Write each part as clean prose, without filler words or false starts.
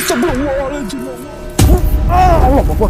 Astagfirullahaladzim. Allah Akbar.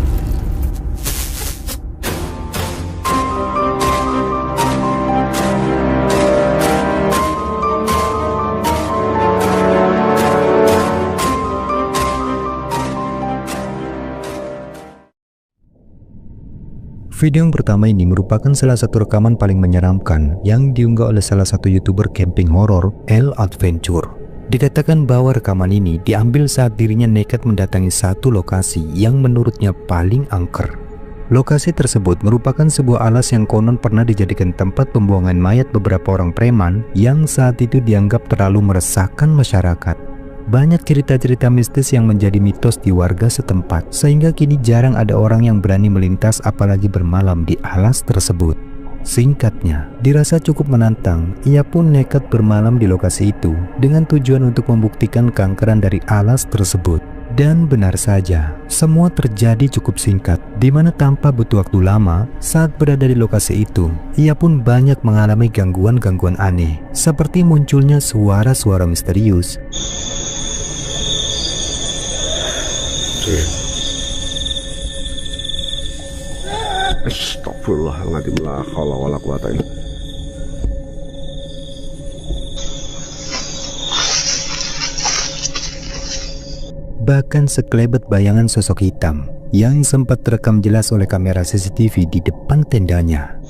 Video yang pertama ini merupakan salah satu rekaman paling menyeramkan yang diunggah oleh salah satu YouTuber camping horor, L Adventure. Dikatakan bahwa rekaman ini diambil saat dirinya nekat mendatangi satu lokasi yang menurutnya paling angker. Lokasi tersebut merupakan sebuah alas yang konon pernah dijadikan tempat pembuangan mayat beberapa orang preman yang saat itu dianggap terlalu meresahkan masyarakat. Banyak cerita-cerita mistis yang menjadi mitos di warga setempat, sehingga kini jarang ada orang yang berani melintas apalagi bermalam di alas tersebut. Singkatnya, dirasa cukup menantang, ia pun nekat bermalam di lokasi itu dengan tujuan untuk membuktikan keangkeran dari alas tersebut. Dan benar saja, semua terjadi cukup singkat, di mana tanpa butuh waktu lama, saat berada di lokasi itu, ia pun banyak mengalami gangguan-gangguan aneh, seperti munculnya suara-suara misterius, Astagfirullahaladzim, la haula wala quwata illa billah. bahkan sekelebat bayangan sosok hitam yang sempat terekam jelas oleh kamera CCTV di depan tendanya.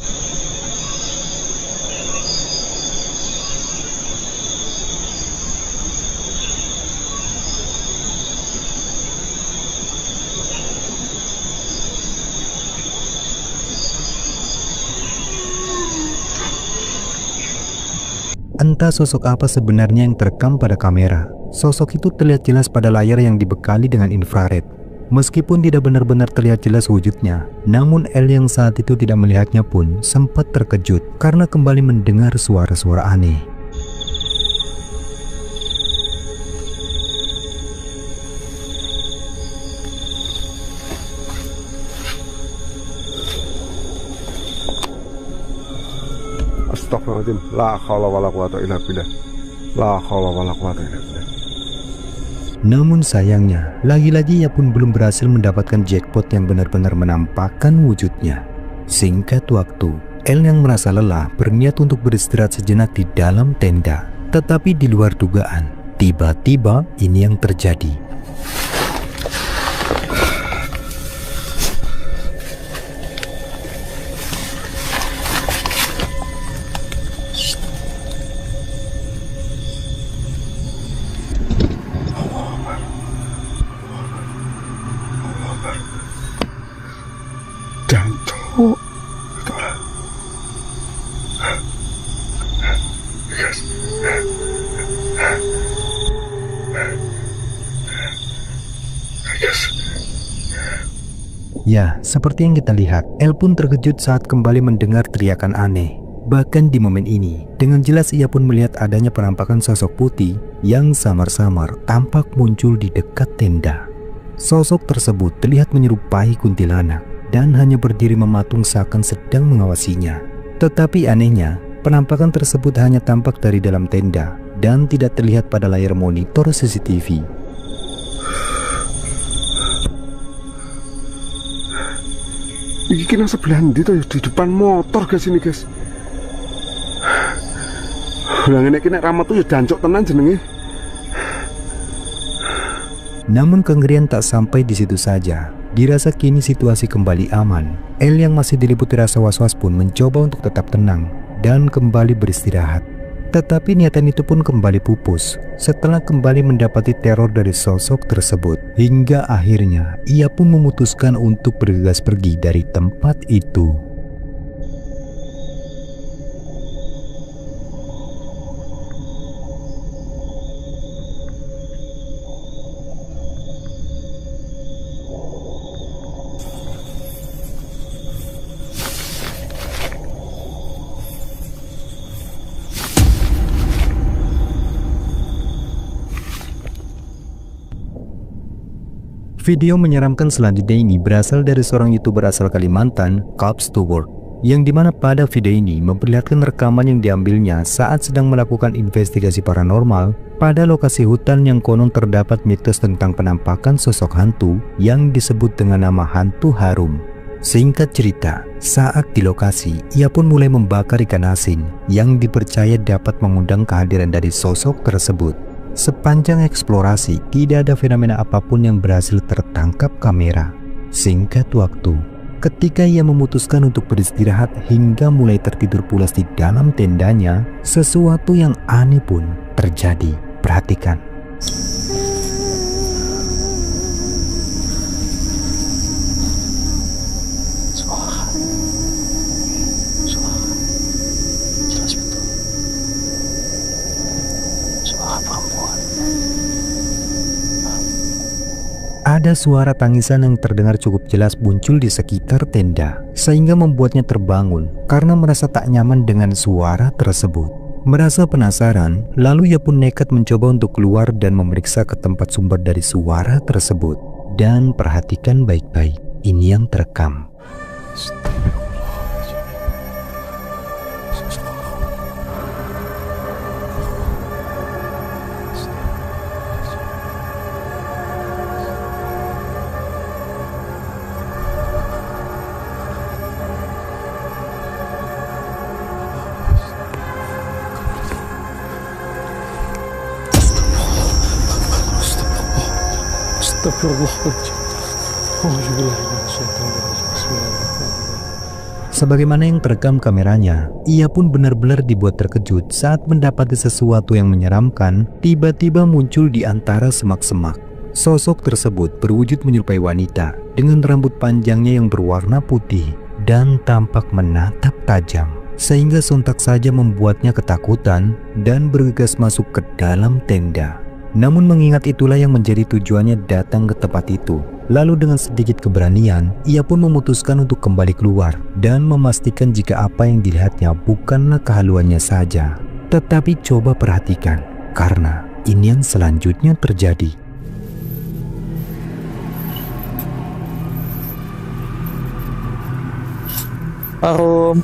Entah sosok apa sebenarnya yang terekam pada kamera. Sosok itu terlihat jelas pada layar yang dibekali dengan infrared. Meskipun tidak benar-benar terlihat jelas wujudnya, namun L yang saat itu tidak melihatnya pun sempat terkejut karena kembali mendengar suara-suara aneh. Astagfirullahaladzim, la haula wala quwata illa billah. La haula wala quwata illa billah. Namun sayangnya, lagi-lagi ia pun belum berhasil mendapatkan jackpot yang benar-benar menampakkan wujudnya. Singkat waktu, L yang merasa lelah berniat untuk beristirahat sejenak di dalam tenda. Tetapi di luar dugaan, tiba-tiba ini yang terjadi. Danto, Ya, seperti yang kita lihat, L pun terkejut saat kembali mendengar teriakan aneh. Bahkan di momen ini, dengan jelas ia pun melihat adanya penampakan sosok putih yang samar-samar tampak muncul di dekat tenda. Sosok tersebut terlihat menyerupai kuntilanak dan hanya berdiri mematung seakan sedang mengawasinya. Tetapi anehnya, penampakan tersebut hanya tampak dari dalam tenda dan tidak terlihat pada layar monitor CCTV. Iki kena sebelah ndi to ya, di depan motor guys ini guys. Lah ngene iki nek ra metu ya dancuk tenan jenenge. Namun kengerian tak sampai di situ saja. Dirasa kini situasi kembali aman. L yang masih diliputi rasa was-was pun mencoba untuk tetap tenang dan kembali beristirahat. Tetapi niatan itu pun kembali pupus setelah kembali mendapati teror dari sosok tersebut. Hingga akhirnya ia pun memutuskan untuk bergegas pergi dari tempat itu. Video menyeramkan selanjutnya ini berasal dari seorang YouTuber asal Kalimantan, Cops to Work. yang dimana pada video ini memperlihatkan rekaman yang diambilnya saat sedang melakukan investigasi paranormal pada lokasi hutan yang konon terdapat mitos tentang penampakan sosok hantu yang disebut dengan nama hantu harum. Singkat cerita, saat di lokasi, ia pun mulai membakar ikan asin yang dipercaya dapat mengundang kehadiran dari sosok tersebut. Sepanjang eksplorasi, tidak ada fenomena apapun yang berhasil tertangkap kamera. Singkat waktu, ketika ia memutuskan untuk beristirahat hingga mulai tertidur pulas di dalam tendanya, sesuatu yang aneh pun terjadi. Perhatikan. Jelas betul. Suara perempuan. Ada suara tangisan yang terdengar cukup jelas muncul di sekitar tenda, sehingga membuatnya terbangun karena merasa tak nyaman dengan suara tersebut. Merasa penasaran, lalu ia pun nekat mencoba untuk keluar dan memeriksa ke tempat sumber dari suara tersebut. Dan perhatikan baik-baik, ini yang terekam. Sebagaimana yang terekam kameranya, ia pun benar-benar dibuat terkejut saat mendapati sesuatu yang menyeramkan tiba-tiba muncul di antara semak-semak. Sosok tersebut berwujud menyerupai wanita dengan rambut panjangnya yang berwarna putih dan tampak menatap tajam, sehingga sontak saja membuatnya ketakutan dan bergegas masuk ke dalam tenda. Namun mengingat itulah yang menjadi tujuannya datang ke tempat itu. Lalu dengan sedikit keberanian, ia pun memutuskan untuk kembali keluar dan memastikan jika apa yang dilihatnya bukanlah kehaluannya saja. Tetapi coba perhatikan, karena ini yang selanjutnya terjadi. Harum.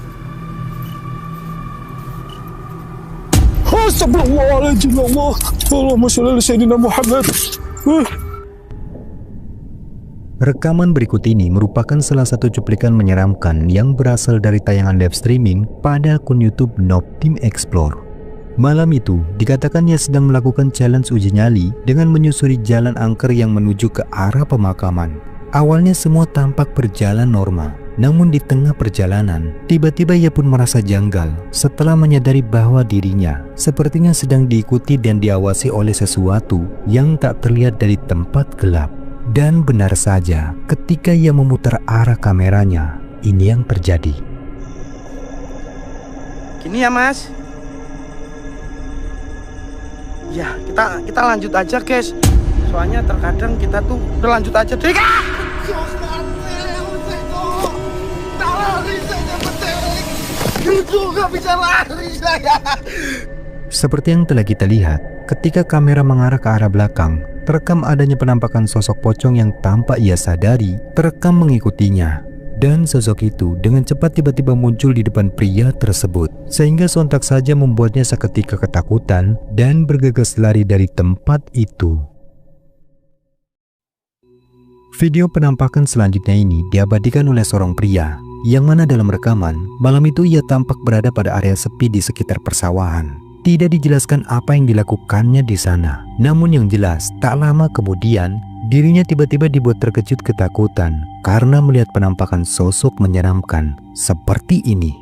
Astagfirullahaladzim, ya Allah. Allahumma sholli ala sayyidina Muhammad. Rekaman berikut ini merupakan salah satu cuplikan menyeramkan yang berasal dari tayangan live streaming pada akun YouTube Noob Team Explore. Malam itu, dikatakan ia sedang melakukan challenge uji nyali dengan menyusuri jalan angker yang menuju ke arah pemakaman. Awalnya semua tampak berjalan normal. Namun di tengah perjalanan, tiba-tiba ia pun merasa janggal setelah menyadari bahwa dirinya sepertinya sedang diikuti dan diawasi oleh sesuatu yang tak terlihat dari tempat gelap. Dan benar saja, ketika ia memutar arah kameranya, ini yang terjadi. Gini ya mas. Ya kita lanjut aja guys. Soalnya terkadang kita tuh udah lanjut aja deh. Seperti yang telah kita lihat, ketika kamera mengarah ke arah belakang, terekam adanya penampakan sosok pocong yang tanpa ia sadari terekam mengikutinya. Dan sosok itu dengan cepat tiba-tiba muncul di depan pria tersebut, sehingga sontak saja membuatnya seketika ketakutan dan bergegas lari dari tempat itu. Video penampakan selanjutnya ini diabadikan oleh seorang pria, yang mana dalam rekaman, malam itu ia tampak berada pada area sepi di sekitar persawahan. Tidak dijelaskan apa yang dilakukannya di sana. Namun yang jelas, tak lama kemudian, dirinya tiba-tiba dibuat terkejut ketakutan karena melihat penampakan sosok menyeramkan seperti ini.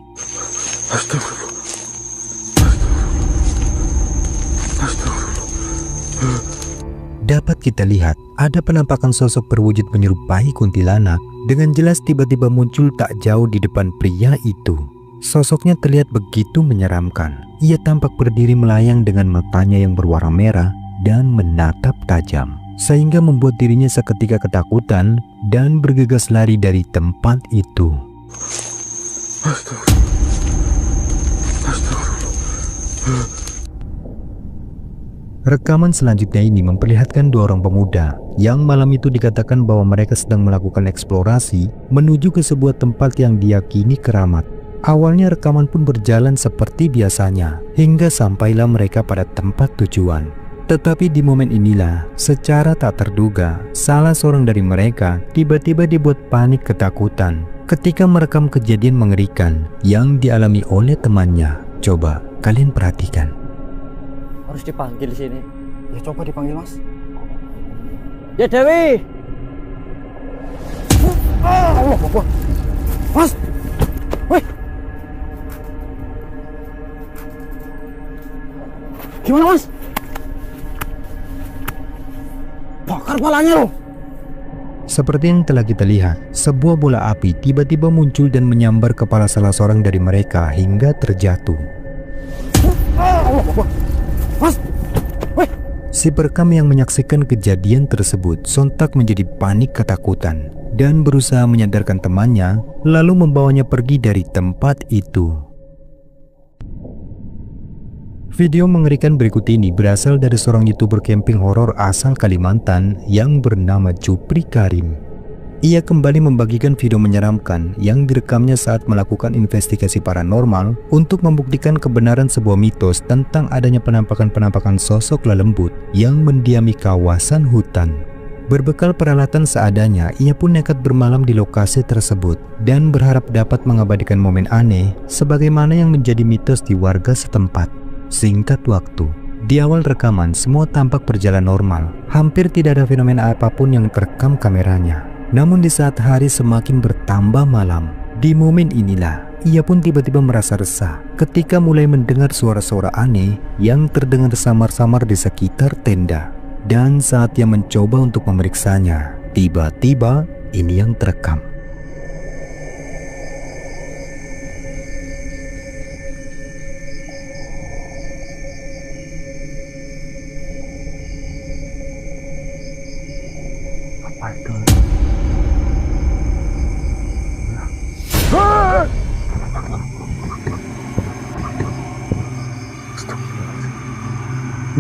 Dapat kita lihat, ada penampakan sosok berwujud menyerupai kuntilanak dengan jelas tiba-tiba muncul tak jauh di depan pria itu. Sosoknya terlihat begitu menyeramkan. Ia tampak berdiri melayang dengan matanya yang berwarna merah dan menatap tajam, sehingga membuat dirinya seketika ketakutan dan bergegas lari dari tempat itu. Rekaman selanjutnya ini memperlihatkan dua orang pemuda yang malam itu dikatakan bahwa mereka sedang melakukan eksplorasi menuju ke sebuah tempat yang diyakini keramat. Awalnya rekaman pun berjalan seperti biasanya hingga sampailah mereka pada tempat tujuan. Tetapi di momen inilah, secara tak terduga, salah seorang dari mereka tiba-tiba dibuat panik ketakutan ketika merekam kejadian mengerikan yang dialami oleh temannya. Coba kalian perhatikan. Harus dipanggil sini. Ya coba dipanggil Mas. Ya Dewi. Allah Akbar. Mas. Wih. Gimana Mas? Bakar palanya loh. Seperti yang telah kita lihat, sebuah bola api tiba-tiba muncul dan menyambar kepala salah seorang dari mereka hingga terjatuh. Allah Akbar. Mas. Wih. Si perekam yang menyaksikan kejadian tersebut sontak menjadi panik ketakutan dan berusaha menyadarkan temannya, lalu membawanya pergi dari tempat itu. Video mengerikan berikut ini berasal dari seorang YouTuber camping horor asal Kalimantan yang bernama Jupri Karim. Ia kembali membagikan video menyeramkan yang direkamnya saat melakukan investigasi paranormal untuk membuktikan kebenaran sebuah mitos tentang adanya penampakan-penampakan sosok lelembut yang mendiami kawasan hutan. Berbekal peralatan seadanya, ia pun nekat bermalam di lokasi tersebut dan berharap dapat mengabadikan momen aneh sebagaimana yang menjadi mitos di warga setempat. Singkat waktu, di awal rekaman semua tampak berjalan normal. Hampir tidak ada fenomena apapun yang terekam kameranya. Namun di saat hari semakin bertambah malam, di momen inilah ia pun tiba-tiba merasa resah ketika mulai mendengar suara-suara aneh yang terdengar samar-samar di sekitar tenda. Dan saat ia mencoba untuk memeriksanya, tiba-tiba ini yang terekam. Apa itu?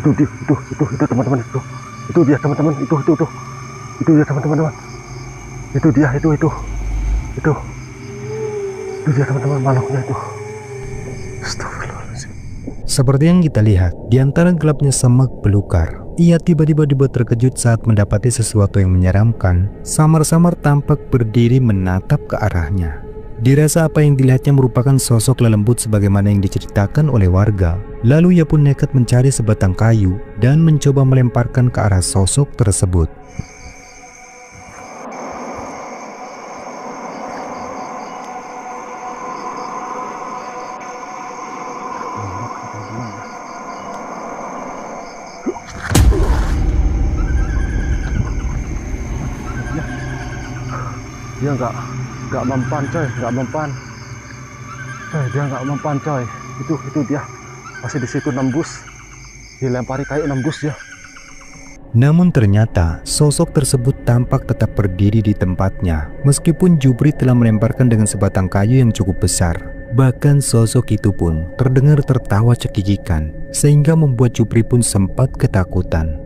Itu teman-teman, itu dia teman-teman, itu dia teman-teman, itu dia teman-teman, makhluknya itu. Astagfirullahaladzim. Seperti yang kita lihat, di antara gelapnya semak belukar, ia tiba-tiba dibuat terkejut saat mendapati sesuatu yang menyeramkan samar-samar tampak berdiri menatap ke arahnya. Dirasa apa yang dilihatnya merupakan sosok lelembut sebagaimana yang diceritakan oleh warga. Lalu ia pun nekat mencari sebatang kayu dan mencoba melemparkan ke arah sosok tersebut. Dia nggak mempan coy, dia nggak mempan coy. Itu dia masih di situ nembus, dilempari kayu nembus ya. Namun ternyata sosok tersebut tampak tetap berdiri di tempatnya meskipun Jupri telah melemparkan dengan sebatang kayu yang cukup besar. Bahkan sosok itu pun terdengar tertawa cekikikan sehingga membuat Jupri pun sempat ketakutan.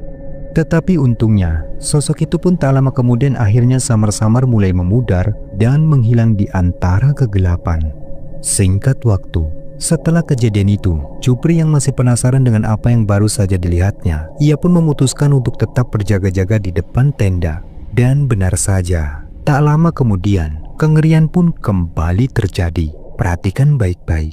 Tetapi untungnya, sosok itu pun tak lama kemudian akhirnya samar-samar mulai memudar dan menghilang di antara kegelapan. Singkat waktu, setelah kejadian itu, Jupri yang masih penasaran dengan apa yang baru saja dilihatnya, ia pun memutuskan untuk tetap berjaga-jaga di depan tenda. Dan benar saja, tak lama kemudian, kengerian pun kembali terjadi. Perhatikan baik-baik.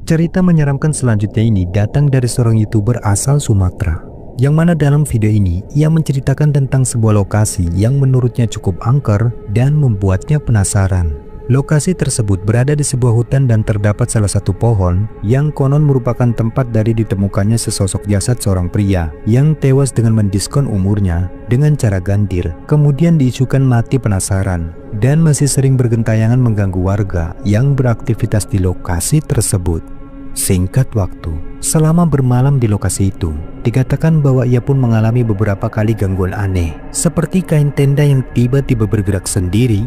Cerita menyeramkan selanjutnya ini datang dari seorang YouTuber asal Sumatera, yang mana dalam video ini ia menceritakan tentang sebuah lokasi yang menurutnya cukup angker dan membuatnya penasaran. Lokasi tersebut berada di sebuah hutan dan terdapat salah satu pohon yang konon merupakan tempat dari ditemukannya sesosok jasad seorang pria yang tewas dengan mendiskon umurnya dengan cara ganjil, kemudian diisukan mati penasaran dan masih sering bergentayangan mengganggu warga yang beraktivitas di lokasi tersebut. Singkat waktu, selama bermalam di lokasi itu, dikatakan bahwa ia pun mengalami beberapa kali gangguan aneh, seperti kain tenda yang tiba-tiba bergerak sendiri,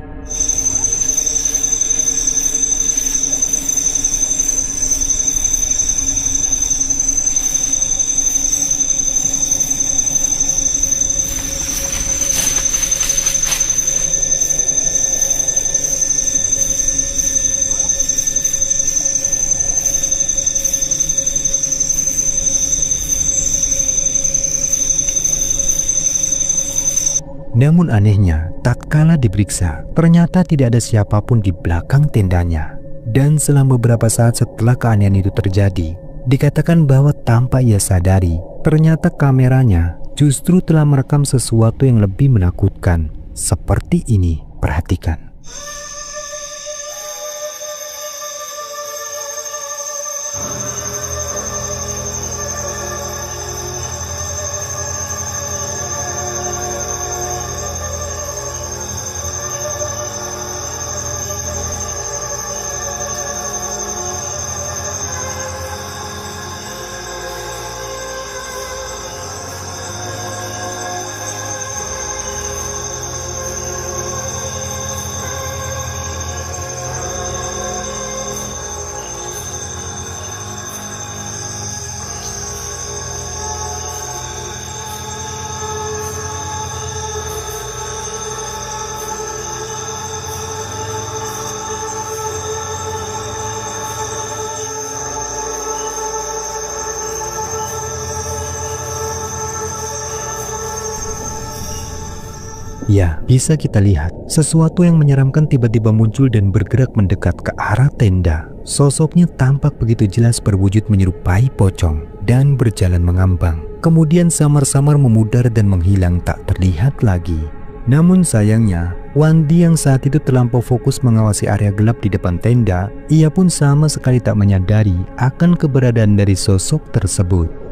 Namun anehnya, tatkala diperiksa, ternyata tidak ada siapapun di belakang tendanya. Dan selama beberapa saat setelah keanehan itu terjadi, dikatakan bahwa tanpa ia sadari, ternyata kameranya justru telah merekam sesuatu yang lebih menakutkan. Seperti ini, perhatikan. Ya, bisa kita lihat, sesuatu yang menyeramkan tiba-tiba muncul dan bergerak mendekat ke arah tenda. Sosoknya tampak begitu jelas berwujud menyerupai pocong dan berjalan mengambang. Kemudian samar-samar memudar dan menghilang tak terlihat lagi. Namun sayangnya, Wandi yang saat itu terlampau fokus mengawasi area gelap di depan tenda, ia pun sama sekali tak menyadari akan keberadaan dari sosok tersebut.